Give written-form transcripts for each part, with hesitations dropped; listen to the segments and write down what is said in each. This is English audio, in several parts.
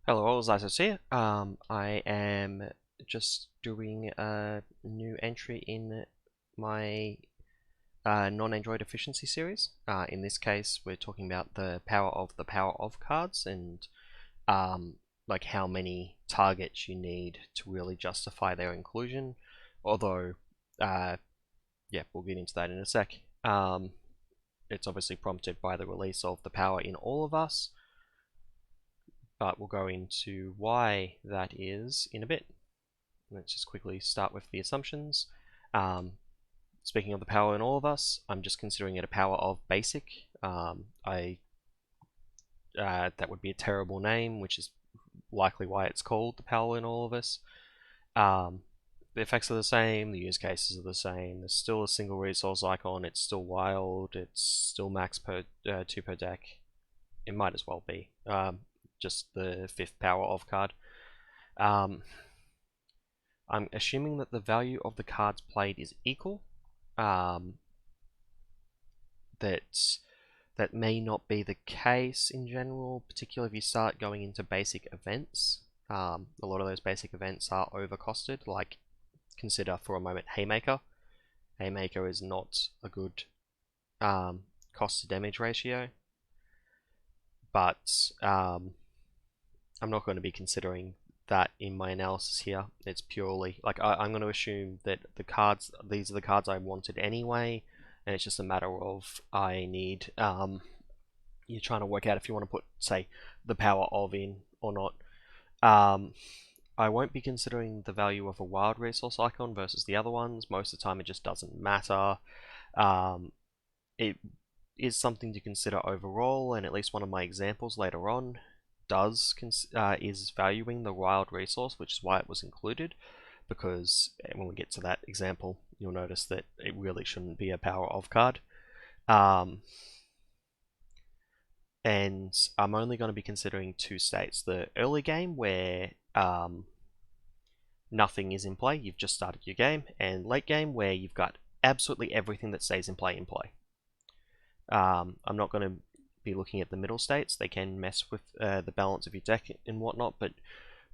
Hello, all, Zizos here. I am just doing a new entry in my non-Android efficiency series. In this case, we're talking about the power of cards and um, like how many targets you need to really justify their inclusion. Although, yeah, we'll get into that in a sec. It's obviously prompted by the release of the power in all of us, but we'll go into why that is in a bit. Let's just quickly start with the assumptions. Um, Speaking of the power in all of us, I'm just considering it a power of basic. That would be a terrible name, which is likely why it's called the power in all of us. The effects are the same, the use cases are the same. There's still a single resource icon. It's still wild. It's still max per 2 per deck. It might as well be just the 5th power of card. I'm assuming that the value of the cards played is equal. That may not be the case in general, particularly if you start going into basic events. A lot of those basic events are overcosted. Like, consider for a moment Haymaker. Haymaker is not a good cost to damage ratio, but I'm not going to be considering that in my analysis here. It's purely like I'm going to assume that these are the cards I wanted anyway, and it's just a matter of I need you're trying to work out if you want to put, say, the power of in or not. I won't be considering the value of a wild resource icon versus the other ones. Most of the time it just doesn't matter. It is something to consider overall, and at least one of my examples later on is valuing the wild resource, which is why it was included, because when we get to that example, you'll notice that it really shouldn't be a power of card. And I'm only going to be considering two states: the early game, where nothing is in play, you've just started your game, and late game, where you've got absolutely everything that stays in play. I'm not going to be looking at the middle states. They can mess with the balance of your deck and whatnot, but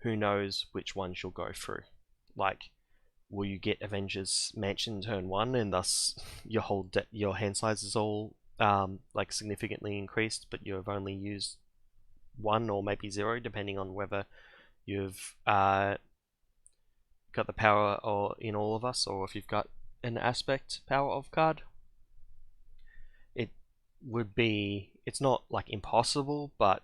who knows which ones you'll go through. Like, will you get Avengers Mansion turn 1 and thus your hand size is all like significantly increased, but you have only used 1 or maybe 0, depending on whether you've got the power or in all of us, or if you've got an aspect power of card. It's not like impossible but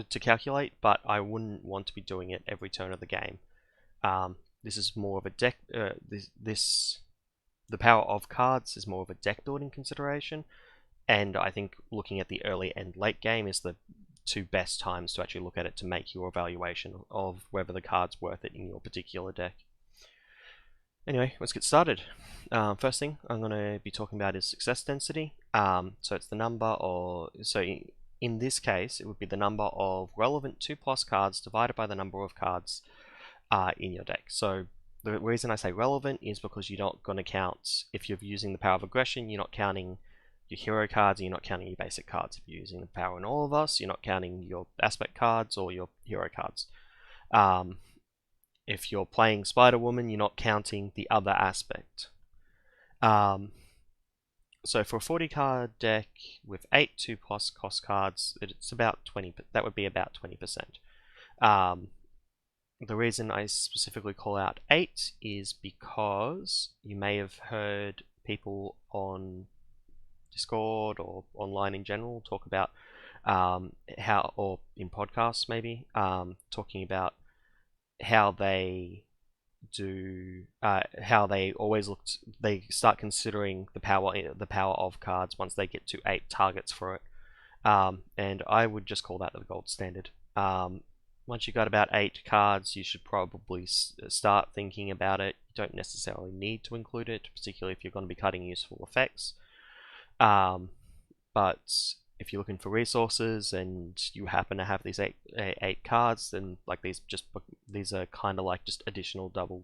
to calculate, but I wouldn't want to be doing it every turn of the game. This is more of a deck. The power of cards is more of a deck building consideration, and I think looking at the early and late game is the two best times to actually look at it to make your evaluation of whether the card's worth it in your particular deck. Anyway, let's get started. First thing I'm going to be talking about is success density. So it's the number of, in this case, it would be the number of relevant 2+ cards divided by the number of cards in your deck. So the reason I say relevant is because you're not going to count, if you're using the power of aggression, you're not counting your hero cards, and you're not counting your basic cards. If you're using the power in all of us, you're not counting your aspect cards or your hero cards. If you're playing Spider-Woman, you're not counting the other aspect. So for a 40-card deck with 8 2+ cost cards, it's about 20. That would be about 20%. The reason I specifically call out 8 is because you may have heard people on Discord or online in general talk about how, or in podcasts maybe, talking about how they do how they always they start considering the power of cards once they get to 8 targets for it, and I would just call that the gold standard. Once you've got about 8 cards, you should probably start thinking about it. You don't necessarily need to include it, particularly if you're going to be cutting useful effects, but if you're looking for resources and you happen to have these eight cards, then like these are kind of like just additional double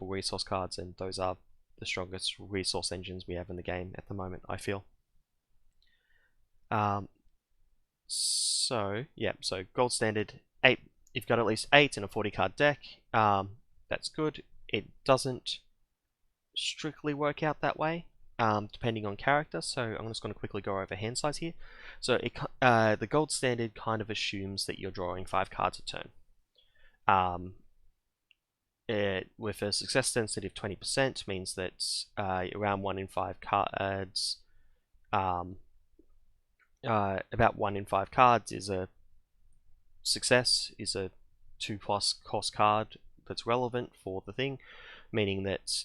resource cards, and those are the strongest resource engines we have in the game at the moment, I feel. So yeah, so gold standard 8. If you've got at least 8 in a 40 card deck, that's good. It doesn't strictly work out that way, depending on character. So I'm just going to quickly go over hand size here. So the gold standard kind of assumes that you're drawing 5 cards a turn. With a success density of 20% means that around 1 in 5 cards, about 1 in 5 cards is a success, is a 2+ cost card that's relevant for the thing, meaning that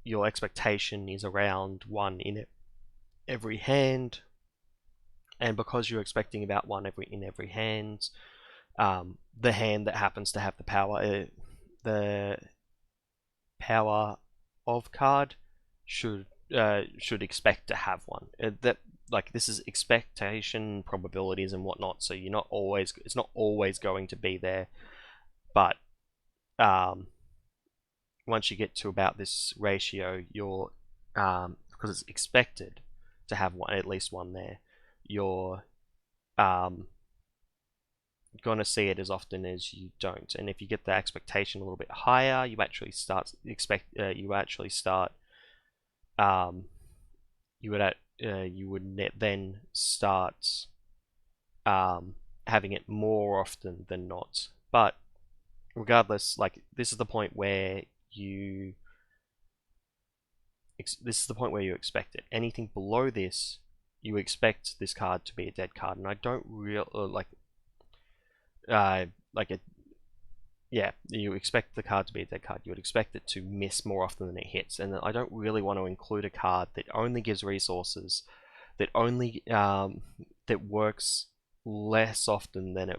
your expectation is around 1 in every hand, and because you're expecting about 1 in every hand, the hand that happens to have the power of card should expect to have 1. This is expectation, probabilities, and whatnot. So it's not always going to be there, but once you get to about this ratio, you're because it's expected to have at least 1 there, you're gonna see it as often as you don't. And if you get the expectation a little bit higher, you actually start you would then start having it more often than not. But regardless, like this is the point where you expect it. Anything below this, you expect this card to be a dead card, and I don't really you expect the card to be a dead card. You would expect it to miss more often than it hits, and I don't really want to include a card that only gives resources, that only that works less often than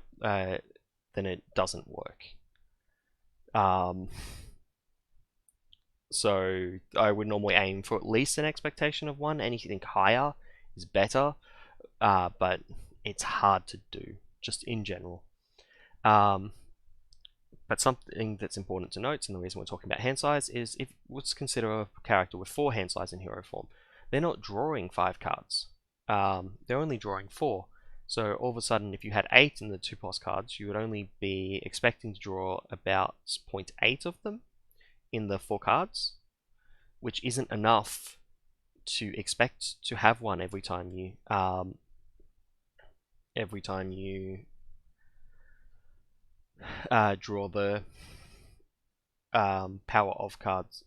it doesn't work. So I would normally aim for at least an expectation of 1. Anything higher is better, but it's hard to do, just in general. But something that's important to note, and the reason we're talking about hand size, is let's consider a character with 4 hand size in hero form. They're not drawing 5 cards. They're only drawing 4. So all of a sudden, if you had 8 in the 2+ cards, you would only be expecting to draw about 0.8 of them in the 4 cards, which isn't enough to expect to have 1 every time you draw the power of cards.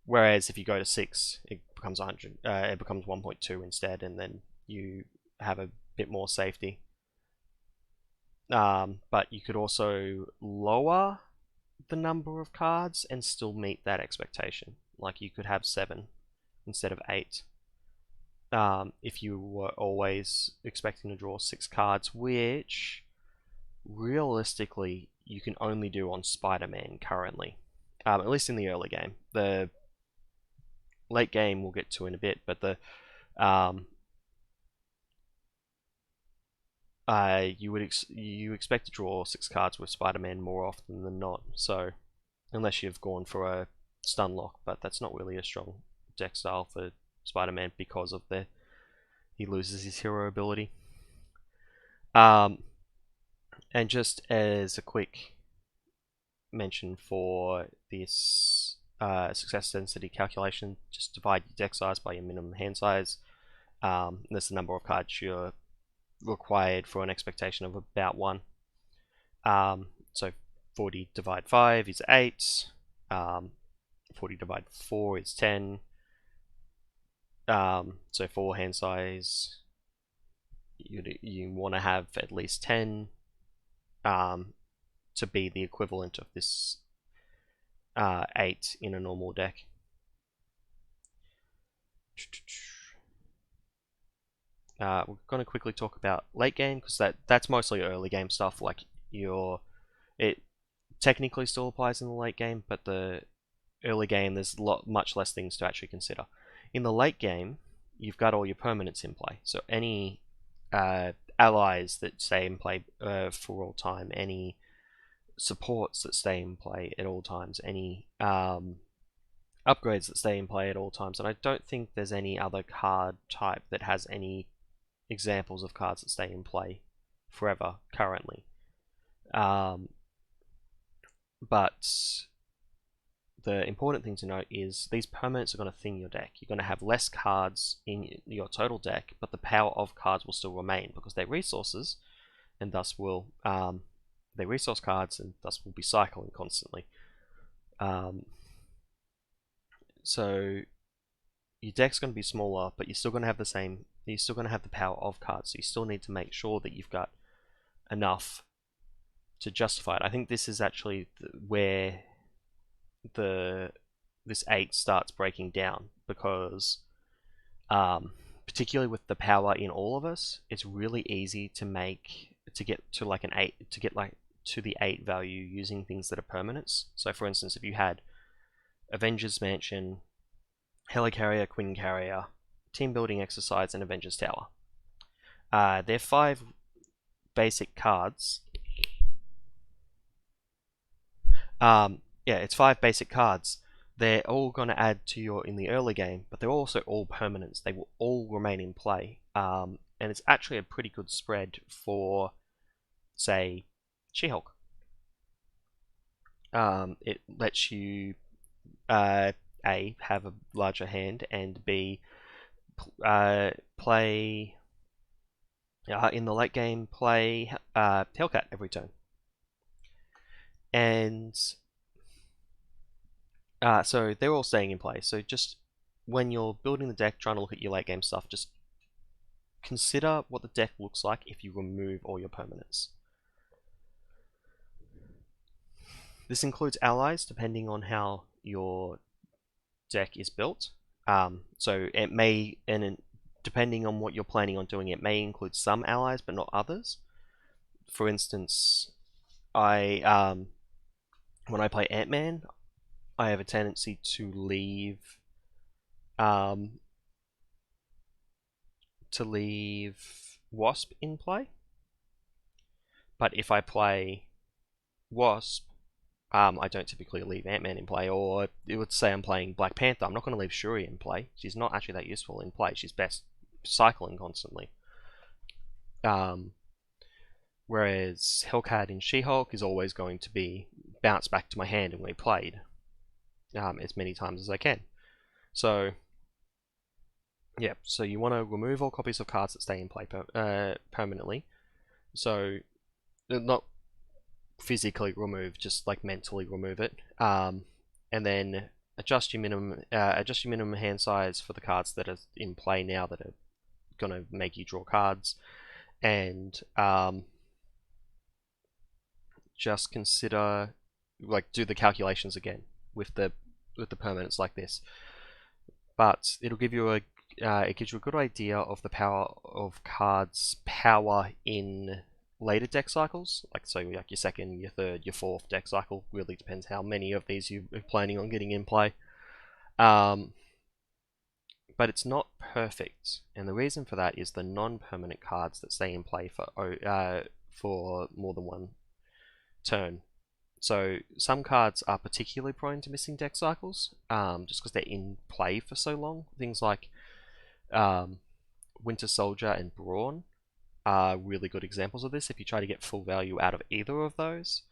Whereas if you go to 6, it becomes 100. It becomes 1.2 instead, and then you have a bit more safety. But you could also lower the number of cards and still meet that expectation. Like you could have 7 instead of 8. If you were always expecting to draw 6 cards, which realistically you can only do on Spider-Man currently, at least in the early game. The late game we'll get to in a bit, but you expect to draw 6 cards with Spider-Man more often than not. So unless you've gone for a stun lock, but that's not really a strong deck style for Spider-Man because of he loses his hero ability. And just as a quick mention for this success density calculation, just divide your deck size by your minimum hand size. That's the number of cards you're required for an expectation of about 1. So 40 divide 5 is 8. 40 divide 4 is 10. So for hand size, you want to have at least 10 to be the equivalent of this 8 in a normal deck. We're going to quickly talk about late game because that's mostly early game stuff. Like it technically still applies in the late game, but the early game there's much less things to actually consider. In the late game, you've got all your permanents in play. So any allies that stay in play for all time, any supports that stay in play at all times, any upgrades that stay in play at all times, and I don't think there's any other card type that has any examples of cards that stay in play forever currently. But the important thing to note is these permanents are going to thin your deck. You're going to have less cards in your total deck, but the power of cards will still remain because they're resources, and thus will they're resource cards, and thus will be cycling constantly. So your deck's going to be smaller, but you're still going to have the same. You're still going to have the power of cards. So you still need to make sure that you've got enough to justify it. I think this is actually where this 8 starts breaking down, because particularly with the power in all of us, it's really easy to get to like an 8 to the 8 value using things that are permanents. So for instance, if you had Avengers Mansion, Helicarrier, Queen Carrier, Team Building Exercise, and Avengers Tower, they're 5 basic cards. Yeah, it's 5 basic cards. They're all going to add to your in the early game, but they're also all permanents. They will all remain in play, and it's actually a pretty good spread for, say, She-Hulk. It lets you A, have a larger hand, and B, play in the late game, play Hellcat every turn. And so they're all staying in play. So just when you're building the deck, trying to look at your late game stuff, just consider what the deck looks like if you remove all your permanents. This includes allies, depending on how your deck is built. So it may, and depending on what you're planning on doing, it may include some allies, but not others. For instance, when I play Ant-Man, I have a tendency to leave Wasp in play. But if I play Wasp, I don't typically leave Ant-Man in play, or it would say I'm playing Black Panther. I'm not going to leave Shuri in play. She's not actually that useful in play. She's best cycling constantly. Whereas Hellcat in She-Hulk is always going to be bounced back to my hand and replayed as many times as I can. So, yeah, so you want to remove all copies of cards that stay in play permanently. So, not physically remove, just like mentally remove it, and then adjust your minimum hand size for the cards that are in play now that are going to make you draw cards, and just consider, like, do the calculations again with the permanents like this. But it'll give you it gives you a good idea of the power of cards' power in later deck cycles, like your second, your third, your fourth deck cycle. Really depends how many of these you're planning on getting in play. But it's not perfect, and the reason for that is the non-permanent cards that stay in play for more than one turn. So some cards are particularly prone to missing deck cycles, just because they're in play for so long. Things like Winter Soldier and Brawn are really good examples of this. If you try to get full value out of either of those,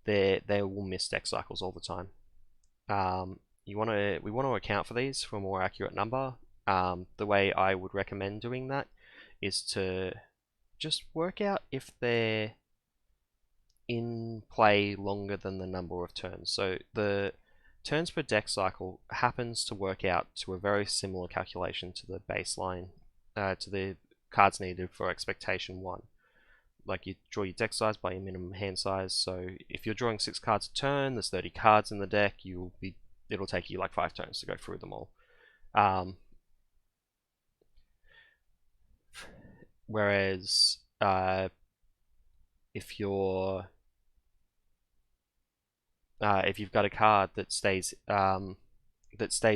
they will miss deck cycles all the time. We want to account for these for a more accurate number. The way I would recommend doing that is to just work out if they're in play longer than the number of turns. So the turns per deck cycle happens to work out to a very similar calculation to the baseline, to the cards needed for expectation 1. Like, you draw your deck size by your minimum hand size. So if you're drawing 6 cards a turn, there's 30 cards in the deck. It'll take you like 5 turns to go through them all. Whereas if you've got a card that stays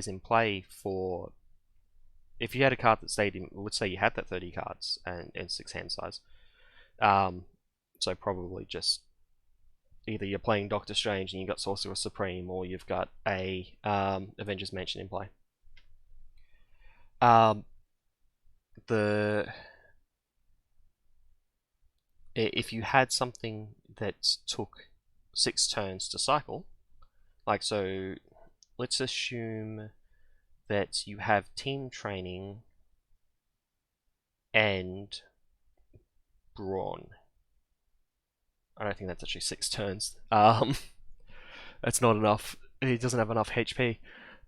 in play for, if you had a card that stayed in, let's say you had that 30 cards and 6 hand size, so probably just either you're playing Doctor Strange and you've got Sorcerer Supreme, or you've got a Avengers Mansion in play. if you had something that took 6 turns to cycle, like so, let's assume that you have team training and brawn. I don't think that's actually 6 turns. That's not enough. He doesn't have enough HP.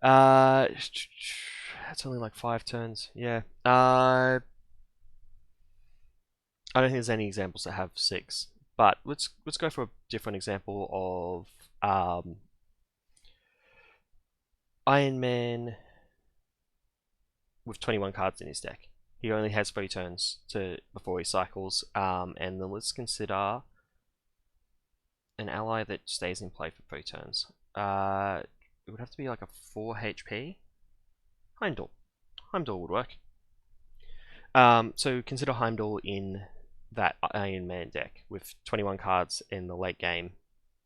That's only like 5 turns. Yeah. I don't think there's any examples that have 6. But let's go for a different example of Iron Man with 21 cards in his deck. He only has 3 turns before he cycles. And then let's consider an ally that stays in play for 3 turns. It would have to be like a 4 HP. Heimdall. Heimdall would work. So consider Heimdall in that Iron Man deck with 21 cards in the late game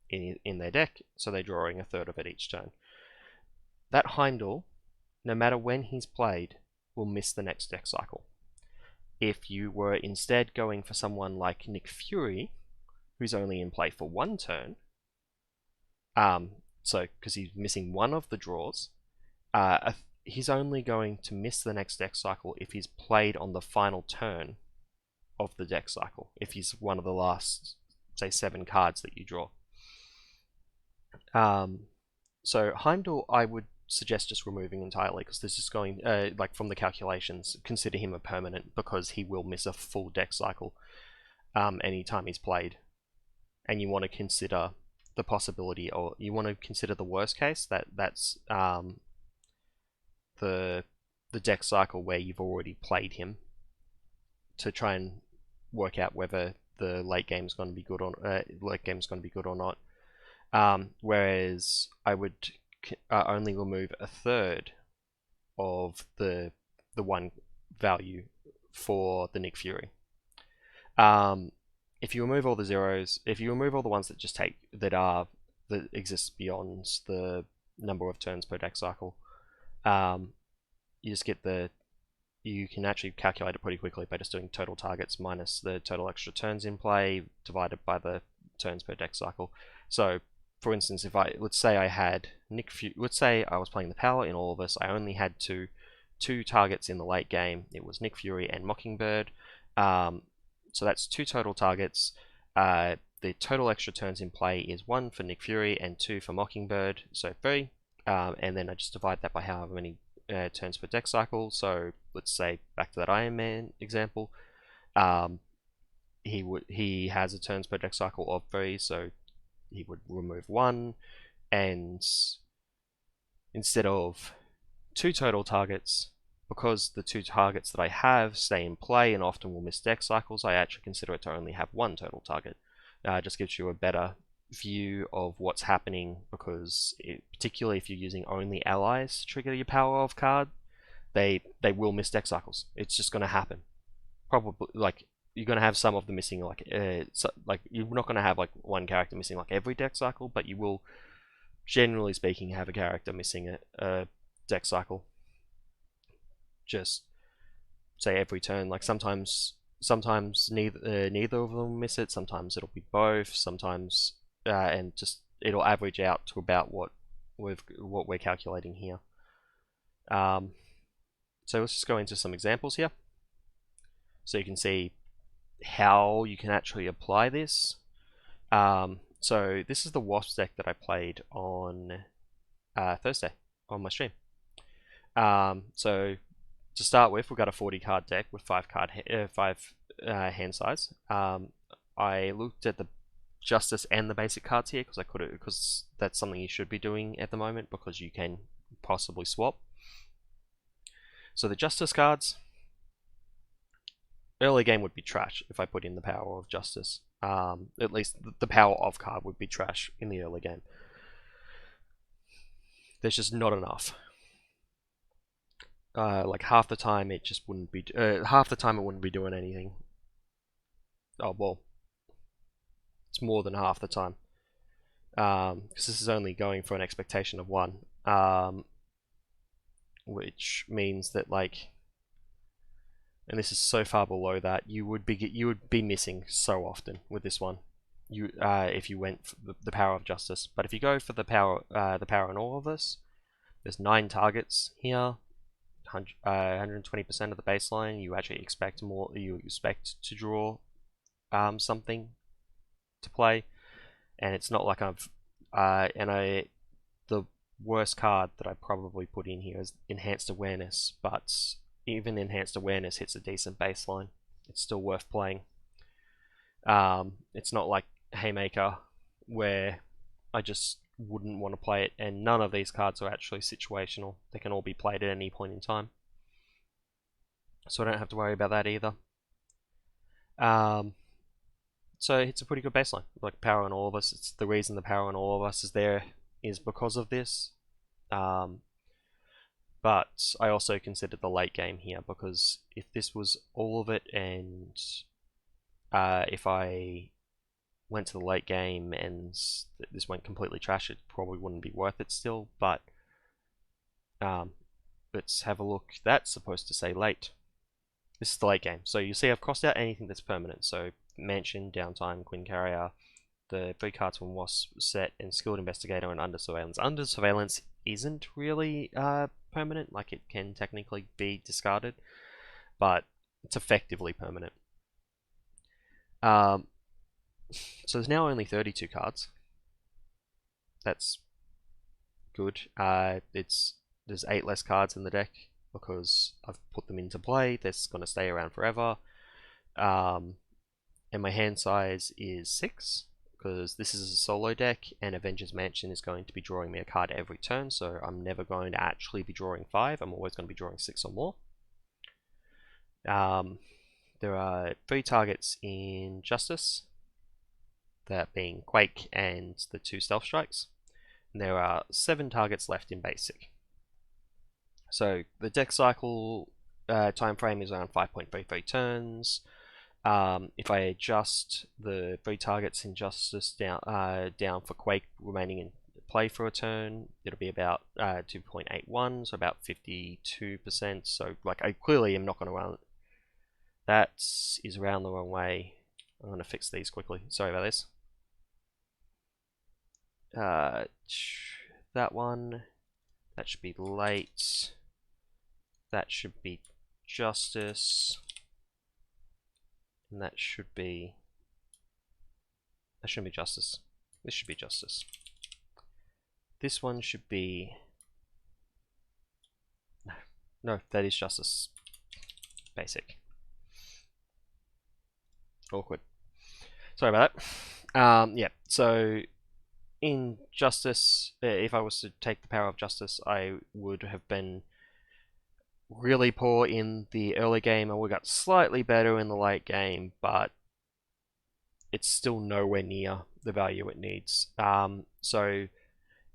in their deck, so they're drawing a third of it each turn. That Heimdall, no matter when he's played, will miss the next deck cycle. If you were instead going for someone like Nick Fury, who's only in play for 1 turn, so because he's missing 1 of the draws, he's only going to miss the next deck cycle if he's played on the final turn of the deck cycle, if he's one of the last, say, 7 cards that you draw. So Heimdall, I would suggest just removing entirely, because this is going, like from the calculations, consider him a permanent, because he will miss a full deck cycle anytime he's played. And you want to consider the possibility, or you want to consider the worst case, that's the deck cycle where you've already played him, to try and work out whether the late game's going to be good or not. Whereas I would only remove a third of the 1 value for the Nick Fury. If you remove all the zeros, if you remove all the ones that just that exist beyond the number of turns per deck cycle, you just get you can actually calculate it pretty quickly by just doing total targets minus the total extra turns in play divided by the turns per deck cycle. So, for instance, let's say I had let's say I was playing the power in all of us. I only had two targets in the late game. It was Nick Fury and Mockingbird. So that's 2 total targets. The total extra turns in play is 1 for Nick Fury and 2 for Mockingbird, so 3. And then I just divide that by however many turns per deck cycle. So let's say, back to that Iron Man example, he has a turns per deck cycle of 3, so he would remove 1, and instead of 2 total targets, because the 2 targets that I have stay in play and often will miss deck cycles, I actually consider it to only have 1 total target. It just gives you a better view of what's happening, because particularly if you're using only allies to trigger your power of card, they will miss deck cycles. It's just going to happen. Probably, like, you're going to have some of them missing, like you're not going to have like 1 character missing like every deck cycle, but you will, generally speaking, have a character missing a deck cycle. Just say every turn. Like sometimes neither of them miss it. Sometimes it'll be both. Sometimes and just it'll average out to about what we're calculating here. So let's just go into some examples here, so you can see how you can actually apply this. So this is the Wasp deck that I played on Thursday on my stream. So to start with, we've got a 40 card deck with 5 hand size. I looked at the Justice and the basic cards here because that's something you should be doing at the moment, because you can possibly swap. So the Justice cards, early game would be trash if I put in the Power of Justice. At least the Power of card would be trash in the early game. There's just not enough. Like half the time it just wouldn't be. Half the time it wouldn't be doing anything. Oh well, it's more than half the time. Because this is only going for an expectation of 1, which means that, like, and this is so far below that, you would be missing so often with this one. If you went for the power of justice, but if you go for the power in all of this, there's 9 targets here, 120% of the baseline. You actually expect more. You expect to draw something to play, and it's not like the worst card that I probably put in here is Enhanced Awareness, but even Enhanced Awareness hits a decent baseline. It's still worth playing. It's not like Haymaker, where I just wouldn't want to play it, and none of these cards are actually situational. They can all be played at any point in time, so I don't have to worry about that either. So it's a pretty good baseline, like Power on All of Us. It's the reason the Power on All of Us is there is because of this. But I also considered the late game here, because if this was all of it, and if I went to the late game and this went completely trash, it probably wouldn't be worth it still. But let's have a look. That's supposed to say late. This is the late game. So you see I've crossed out anything that's permanent. So Mansion, Downtime, Queen Carrier, the 3 cards from Wasp set, and Skilled Investigator and Under Surveillance. Under Surveillance isn't really permanent, like it can technically be discarded, but it's effectively permanent. So there's now only 32 cards. That's good. There's 8 less cards in the deck because I've put them into play. That's going to stay around forever. And my hand size is 6, because this is a solo deck, and Avengers Mansion is going to be drawing me a card every turn, so I'm never going to actually be drawing 5. I'm always going to be drawing 6 or more. There are 3 targets in Justice, that being Quake and the 2 Stealth Strikes. And there are 7 targets left in Basic. So the deck cycle time frame is around 5.33 turns. If I adjust the 3 targets in Justice down for Quake remaining in play for a turn, it'll be about 2.81, so about 52%. So like I clearly am not going to run. That is around the wrong way. I'm going to fix these quickly. Sorry about this. That one, that should be late. That should be Justice. And that shouldn't be Justice. This should be Justice. This one should be... No, that is Justice. Basic. Awkward. Sorry about that. Yeah, so in Justice, if I was to take the power of Justice, I would have been really poor in the early game. I would have got slightly better in the late game, but it's still nowhere near the value it needs. So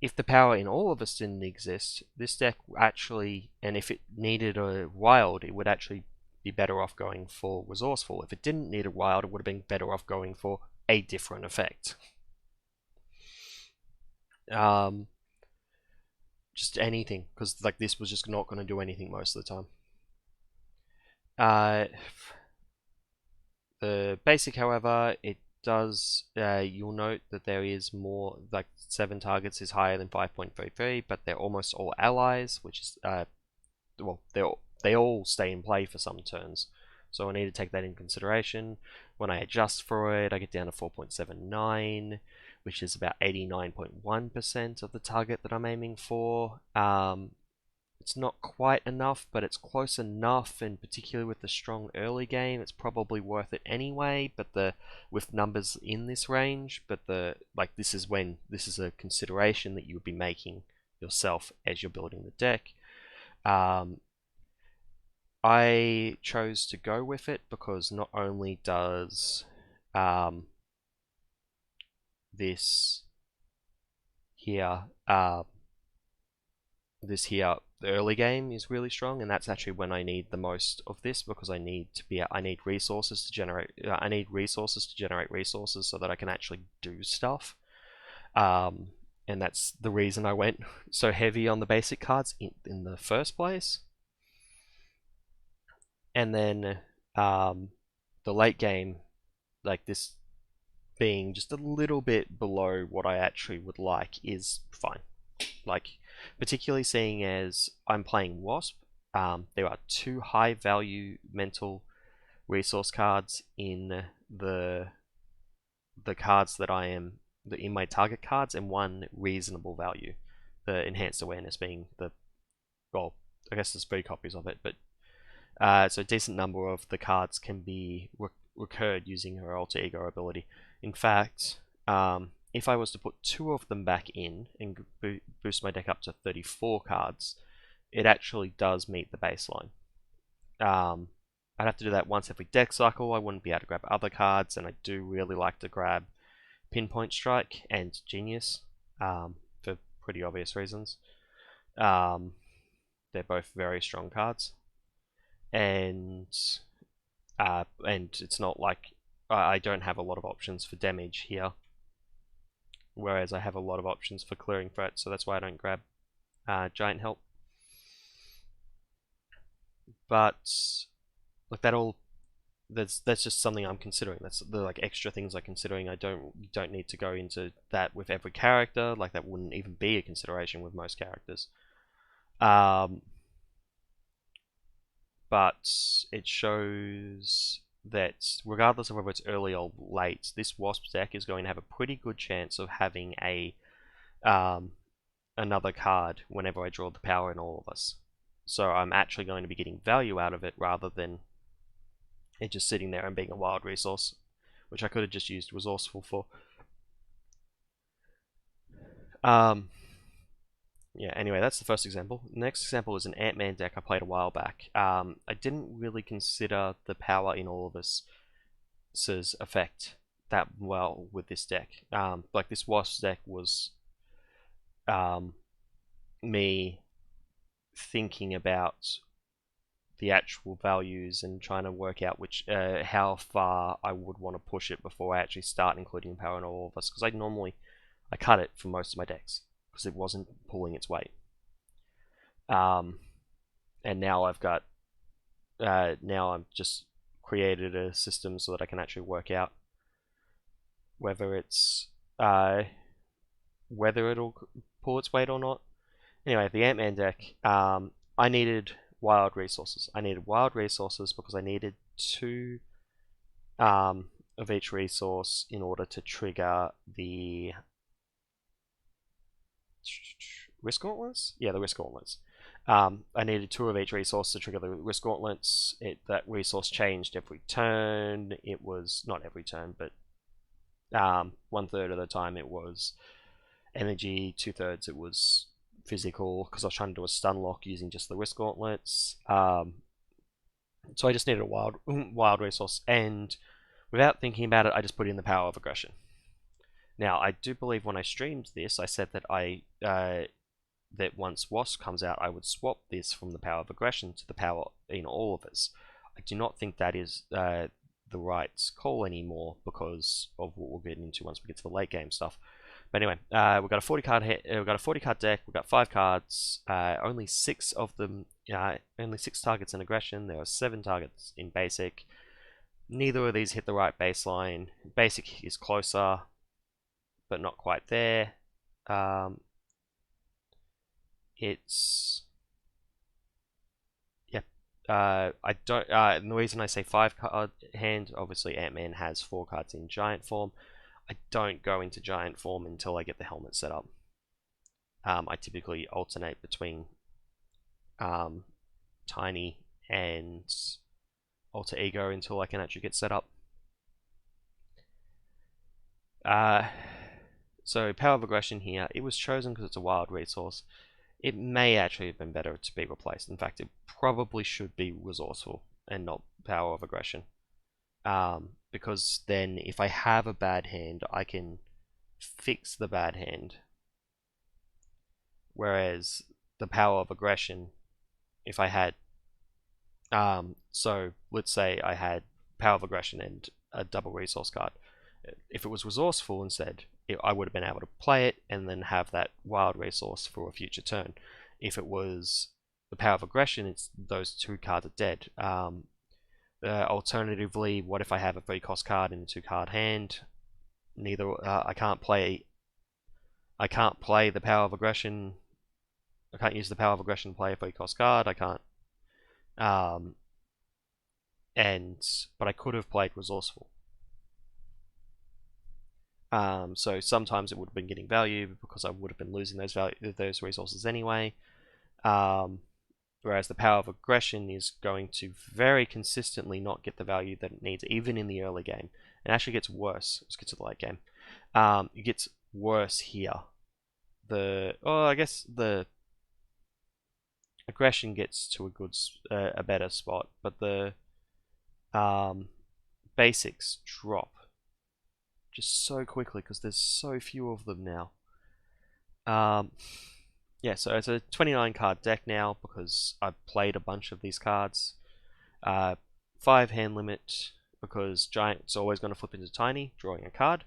if the power in all of us didn't exist, this deck actually, and if it needed a wild, it would actually be better off going for Resourceful. If it didn't need a wild, it would have been better off going for a different effect. Just anything, because like this was just not going to do anything most of the time. The basic, however, it does, you'll note that there is more, like 7 targets is higher than 5.33, but they're almost all allies, which is, well, they all stay in play for some turns. So I need to take that in consideration. When I adjust for it, I get down to 4.79, which is about 89.1% of the target that I'm aiming for. It's not quite enough, but it's close enough, and particularly with the strong early game, it's probably worth it anyway, but with numbers in this range, but this is a consideration that you would be making yourself as you're building the deck. I chose to go with it because not only does this here, the early game is really strong, and that's actually when I need the most of this, because I need resources to generate. I need resources to generate resources so that I can actually do stuff. And that's the reason I went so heavy on the basic cards in the first place. And then the late game, like this being just a little bit below what I actually would like, is fine. Like, particularly seeing as I'm playing Wasp, there are 2 high value mental resource cards in the cards that I am in my target cards, and 1 reasonable value. The enhanced awareness being the, well, I guess there's 3 copies of it, but so a decent number of the cards can be recurred using her alter ego ability. In fact, if I was to put 2 of them back in and boost my deck up to 34 cards, it actually does meet the baseline. I'd have to do that once every deck cycle. I wouldn't be able to grab other cards, and I do really like to grab Pinpoint Strike and Genius for pretty obvious reasons. They're both very strong cards, and it's not like I don't have a lot of options for damage here, whereas I have a lot of options for clearing threats, so that's why I don't grab Giant Help. But like that's just something I'm considering. That's the like extra things I'm considering. I don't need to go into that with every character. Like that wouldn't even be a consideration with most characters. But it shows that regardless of whether it's early or late, this Wasp deck is going to have a pretty good chance of having a another card whenever I draw the power in all of us. So I'm actually going to be getting value out of it rather than it just sitting there and being a wild resource, which I could have just used Resourceful for. Yeah, anyway, that's the first example. The next example is an Ant-Man deck I played a while back. I didn't really consider the power in all of us's effect that well with this deck. Like this Wasp deck was me thinking about the actual values and trying to work out which how far I would want to push it before I actually start including power in all of us, because I cut it for most of my decks because it wasn't pulling its weight. And now I've got now I've just created a system so that I can actually work out whether it's whether it'll pull its weight or not. Anyway, the Ant-Man deck, I needed wild resources. I needed wild resources because I needed 2 of each resource in order to trigger the Risk Gauntlets? Yeah, the Risk Gauntlets. I needed 2 of each resource to trigger the Risk Gauntlets. That resource changed every turn. It was, not every turn, but 1/3 of the time it was energy, 2/3 it was physical, because I was trying to do a stun lock using just the Risk Gauntlets. So I just needed a wild resource, and without thinking about it, I just put in the Power of Aggression. Now, I do believe when I streamed this, I said that that once Wasp comes out, I would swap this from the Power of Aggression to the power in all of us. I do not think that is the right call anymore because of what we'll get into once we get to the late game stuff. But anyway, we've got a 40 card we've got a 40 card deck. We've got 5 cards. Only 6 of them. Only 6 targets in aggression. There are 7 targets in basic. Neither of these hit the right baseline. Basic is closer, but not quite there. It's yeah. I don't. And the reason I say 5 card hand, obviously Ant-Man has 4 cards in giant form. I don't go into giant form until I get the helmet set up. I typically alternate between tiny and alter ego until I can actually get set up. So Power of Aggression here, it was chosen because it's a wild resource. It may actually have been better to be replaced. In fact, it probably should be Resourceful and not Power of Aggression. Because then if I have a bad hand, I can fix the bad hand. Whereas the Power of Aggression, if I had, so let's say I had Power of Aggression and a double resource card. If it was Resourceful instead, I would have been able to play it and then have that wild resource for a future turn. If it was the Power of Aggression, it's those 2 cards are dead. Alternatively, what if I have a 3-cost card in a 2-card hand? I can't play the Power of Aggression. I can't use the Power of Aggression to play a 3-cost card. I can't. But I could have played Resourceful. So sometimes it would have been getting value because I would have been losing those resources anyway. Whereas the Power of Aggression is going to very consistently not get the value that it needs, even in the early game. It actually gets worse. Let's get to the late game. It gets worse here. I guess the aggression gets to a better spot, but the basics drop just so quickly because there's so few of them now. Yeah, so it's a 29 card deck now because I've played a bunch of these cards. 5 hand limit because Giant's always going to flip into Tiny, drawing a card.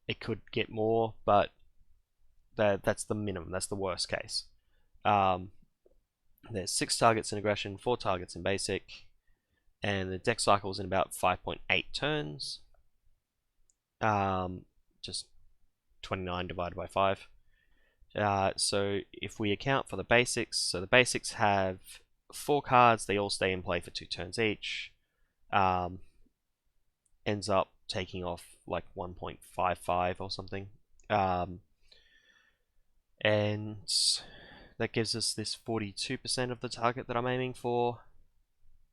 It could get more, but that's the minimum. That's the worst case. There's 6 targets in aggression, 4 targets in basic, and the deck cycles in about 5.8 turns. Just 29 divided by 5. So if we account for the basics, so the basics have 4 cards, they all stay in play for 2 turns each. Ends up taking off like 1.55 or something. And that gives us this 42% of the target that I'm aiming for,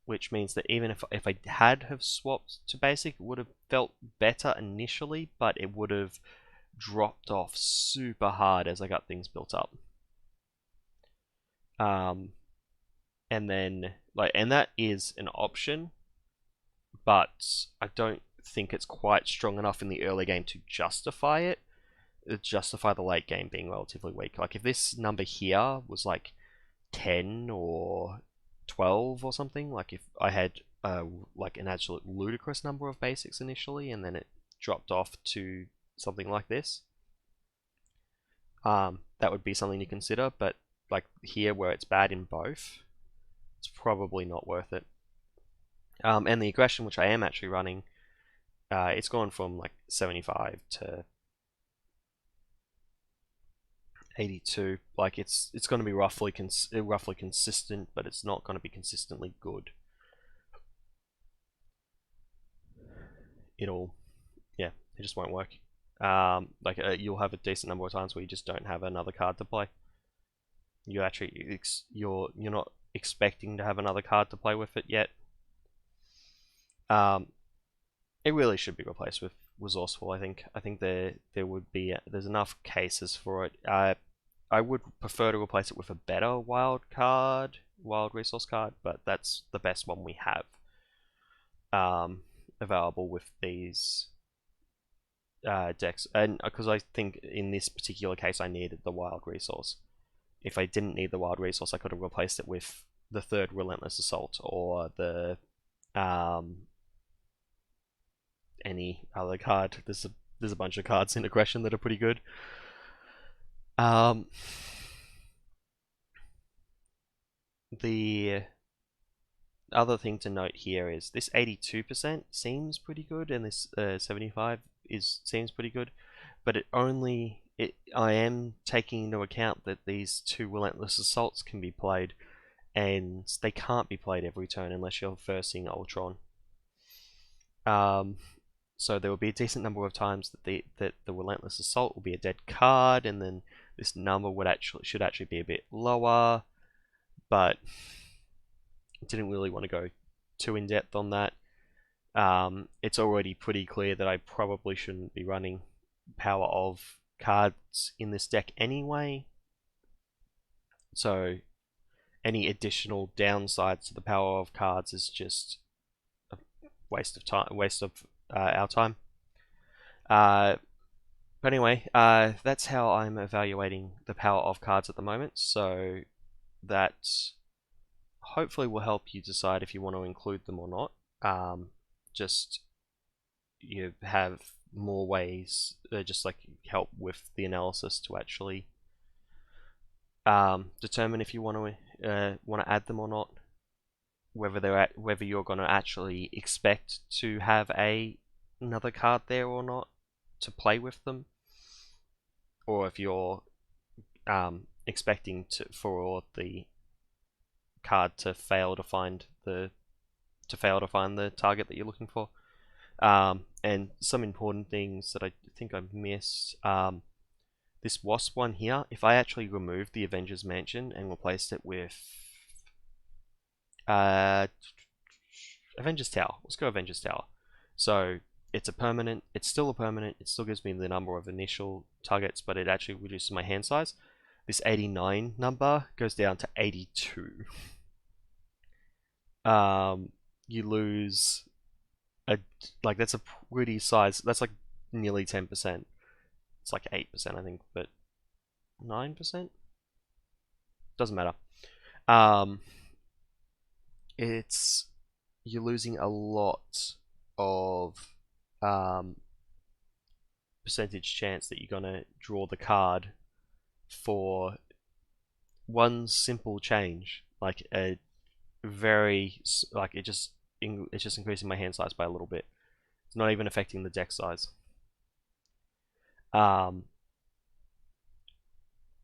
which means that even if I had have swapped to basic, it would have felt better initially, but it would have dropped off super hard as I got things built up. And that is an option, but I don't think it's quite strong enough in the early game to justify it. Justify the late game being relatively weak. Like if this number here was like 10 or 12 or something, like if I had like an absolute ludicrous number of basics initially and then it dropped off to something like this, that would be something to consider. But like here where it's bad in both, it's probably not worth it. And the aggression, which I am actually running, it's gone from like 75 to 82. Like it's going to be roughly consistent, but it's not going to be consistently good. It just won't work. You'll have a decent number of times where you just don't have another card to play. You're not expecting to have another card to play with it yet. It really should be replaced with Resourceful. I think there's enough cases for it. I would prefer to replace it with a better wild resource card, but that's the best one we have available with these decks. And because I think in this particular case I needed the wild resource. If I didn't need the wild resource, I could have replaced it with the 3rd Relentless Assault or the any other card. There's a bunch of cards in aggression that are pretty good. The other thing to note here is this 82% seems pretty good, and this 75 seems pretty good, but I am taking into account that these 2 Relentless Assaults can be played, and they can't be played every turn unless you're versing Ultron. So there will be a decent number of times that the Relentless Assault will be a dead card, and then this number should actually be a bit lower, but didn't really want to go too in depth on that. It's already pretty clear that I probably shouldn't be running Power of cards in this deck anyway. So any additional downsides to the Power of cards is just a waste of our time. But anyway, that's how I'm evaluating the Power of cards at the moment. So that hopefully will help you decide if you want to include them or not. Just you have more ways, just like help with the analysis to actually determine if you want to add them or not. whether you're going to actually expect to have another card there or not to play with them, or if you're expecting for the card to fail to find the target that you're looking for. And some important things that I think I missed. This Wasp one here, if I actually removed the Avengers Mansion and replaced it with Avengers Tower. Let's go Avengers Tower. So it's still a permanent, it still gives me the number of initial targets, but it actually reduces my hand size. This 89 number goes down to 82. You lose that's a pretty size, that's like nearly 10%. It's like 8%, I think, but 9%? Doesn't matter. You're losing a lot of percentage chance that you're gonna draw the card for one simple change, like a very it's just increasing my hand size by a little bit. It's not even affecting the deck size.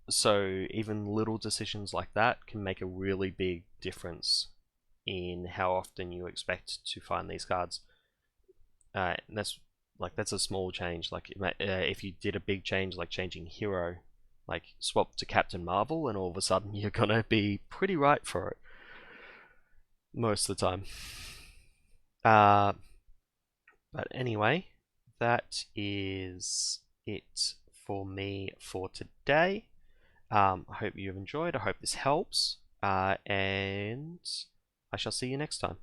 So even little decisions like that can make a really big difference in how often you expect to find these cards. And that's a small change. Like if you did a big change, like changing hero, like swap to Captain Marvel, and all of a sudden you're gonna be pretty right for it most of the time. But anyway, that is it for me for today. I hope you've enjoyed. I hope this helps. And I shall see you next time.